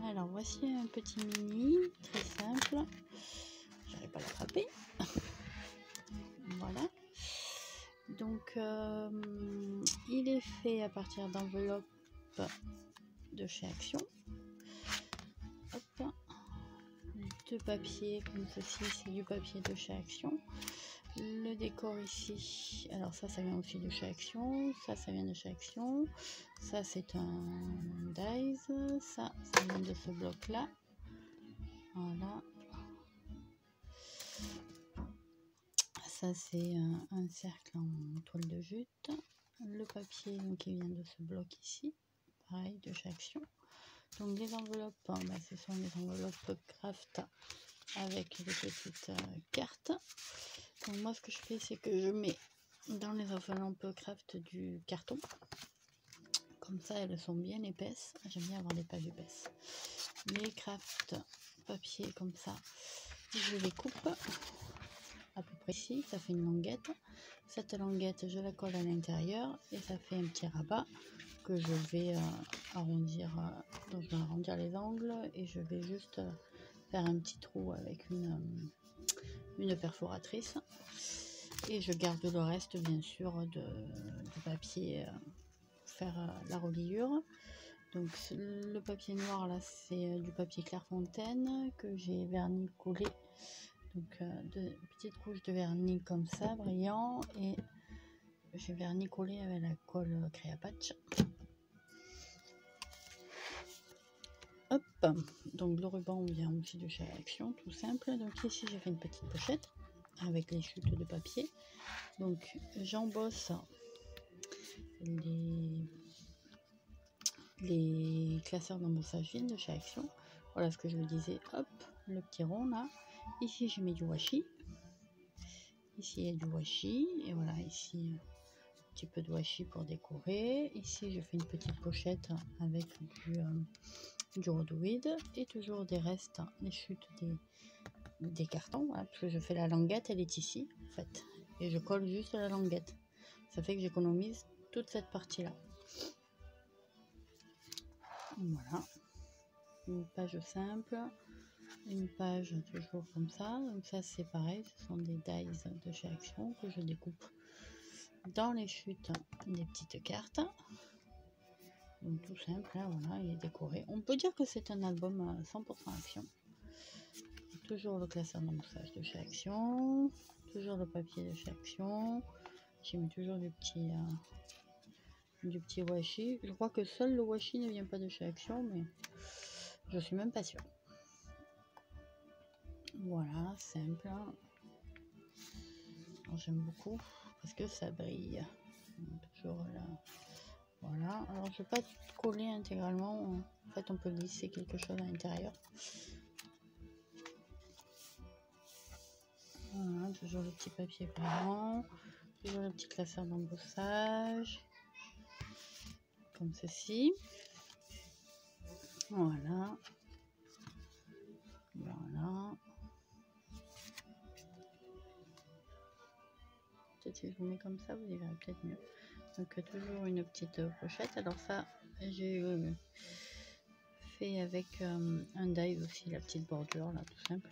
Alors voici un petit mini, très simple. J'arrive pas à l'attraper. Voilà. Donc il est fait à partir d'enveloppes de chez Action. Hop. De papier comme ceci, c'est du papier de chez Action. Le décor ici, alors ça vient aussi de chez Action, ça vient de chez Action, ça c'est un dies, ça vient de ce bloc là, voilà, ça c'est un cercle en toile de jute, le papier donc il vient de ce bloc ici, pareil de chez Action. Donc les enveloppes, ce sont les enveloppes craft avec les petites cartes. Donc moi ce que je fais c'est que je mets dans les enveloppes craft du carton, comme ça elles sont bien épaisses, j'aime bien avoir des pages épaisses. Les craft papier comme ça, je les coupe à peu près ici, ça fait une languette. Cette languette je la colle à l'intérieur et ça fait un petit rabat que je vais arrondir, donc je vais arrondir les angles et je vais juste faire un petit trou avec une perforatrice et je garde le reste bien sûr de papier pour faire la reliure. Donc le papier noir là c'est du papier Clairefontaine que j'ai vernis collé, donc de petites couches de vernis comme ça brillant, et j'ai vernis collé avec la colle Créapatch. Hop, donc le ruban vient aussi de chez Action, tout simple. Donc ici j'ai fait une petite pochette avec les chutes de papier. Donc j'embosse les classeurs d'embossage fine de chez Action. Voilà ce que je vous disais. Hop, le petit rond là. Ici j'ai mis du washi. Ici il y a du washi. Et voilà, ici un petit peu de washi pour décorer. Ici je fais une petite pochette avec du rhodoïde et toujours des restes, les chutes des cartons, voilà, parce que je fais la languette, elle est ici en fait, et je colle juste la languette, ça fait que j'économise toute cette partie là. Voilà, une page simple, une page toujours comme ça. Donc ça c'est pareil, ce sont des dies de chez Action que je découpe dans les chutes des petites cartes. Donc tout simple, hein, voilà, il est décoré. On peut dire que c'est un album à 100% Action. Toujours le classeur d'embossage de chez Action, toujours le papier de chez Action. J'ai mis toujours du petit washi. Je crois que seul le washi ne vient pas de chez Action, mais je suis même pas sûre. Voilà, simple. J'aime beaucoup parce que ça brille. Toujours là. Voilà. Alors je vais pas coller intégralement. En fait, on peut glisser quelque chose à l'intérieur. Voilà, toujours le petit papier blanc, toujours le petit classeur d'embossage, comme ceci. Voilà. Voilà. Peut-être si je vous mets comme ça, vous y verrez peut-être mieux. Donc toujours une petite pochette. Alors ça, j'ai fait avec un die aussi, la petite bordure là, tout simple.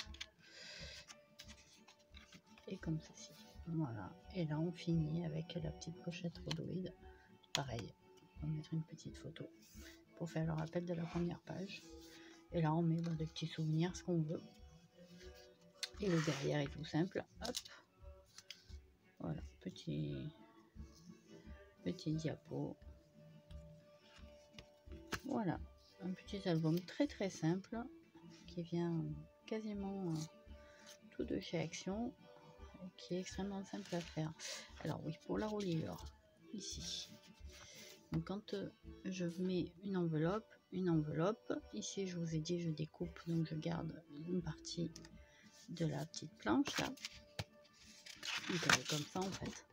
Et comme ceci. Voilà. Et là on finit avec la petite pochette rhodoïde. Pareil, on va mettre une petite photo pour faire le rappel de la première page. Et là on met des petits souvenirs, ce qu'on veut. Et le derrière est tout simple. Hop. Voilà, petit diapo. Voilà, un petit album très très simple qui vient quasiment tout de chez Action, qui est extrêmement simple à faire. Alors oui, pour la reliure, ici, donc quand je mets une enveloppe, ici je vous ai dit je découpe, donc je garde une partie de la petite planche là, donc elle est comme ça en fait.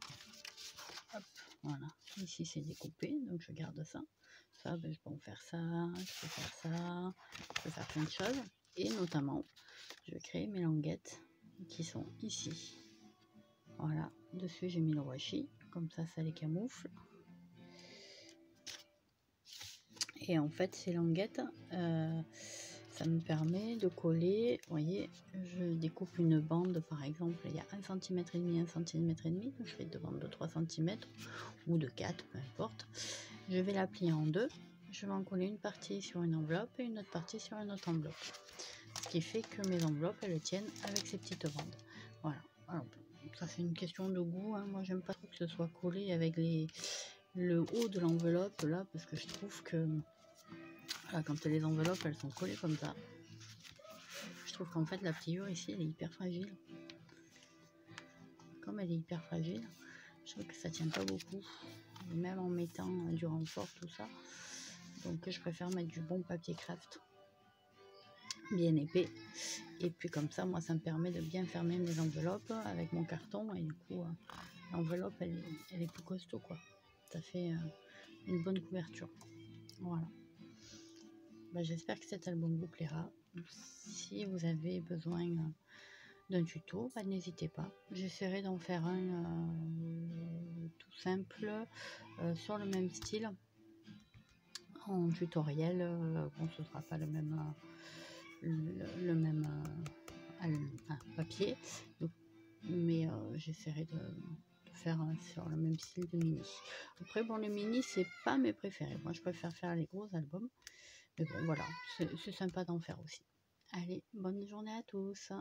Hop, voilà, ici c'est découpé, donc je garde ça. Ça, je peux en faire ça, je peux faire ça, je peux faire plein de choses. Et notamment, je crée mes languettes qui sont ici. Voilà, dessus j'ai mis le washi, comme ça, ça les camoufle. Et en fait, ces languettes, Ça me permet de coller, vous voyez, je découpe une bande par exemple, il y a 1,5 cm, 1,5 cm, donc je fais deux bandes de 3 cm ou de 4, peu importe. Je vais la plier en deux, je vais en coller une partie sur une enveloppe et une autre partie sur une autre enveloppe. Ce qui fait que mes enveloppes, elles tiennent avec ces petites bandes. Voilà, alors, ça c'est une question de goût, hein. Moi j'aime pas trop que ce soit collé avec le haut de l'enveloppe là, parce que je trouve que voilà, quand les enveloppes elles sont collées comme ça, je trouve qu'en fait la pliure ici elle est hyper fragile. Comme elle est hyper fragile, je trouve que ça tient pas beaucoup, même en mettant du renfort tout ça. Donc je préfère mettre du bon papier craft bien épais, et puis comme ça moi ça me permet de bien fermer mes enveloppes avec mon carton, et du coup l'enveloppe elle est plus costaud quoi, ça fait une bonne couverture. Voilà, j'espère que cet album vous plaira. Si vous avez besoin d'un tuto, n'hésitez pas, j'essaierai d'en faire un tout simple sur le même style en tutoriel. Bon, ce sera pas le même papier, donc, mais j'essaierai de faire sur le même style de mini. Après bon, les mini c'est pas mes préférés, moi je préfère faire les gros albums, mais bon voilà, c'est sympa d'en faire aussi. Allez, bonne journée à tous.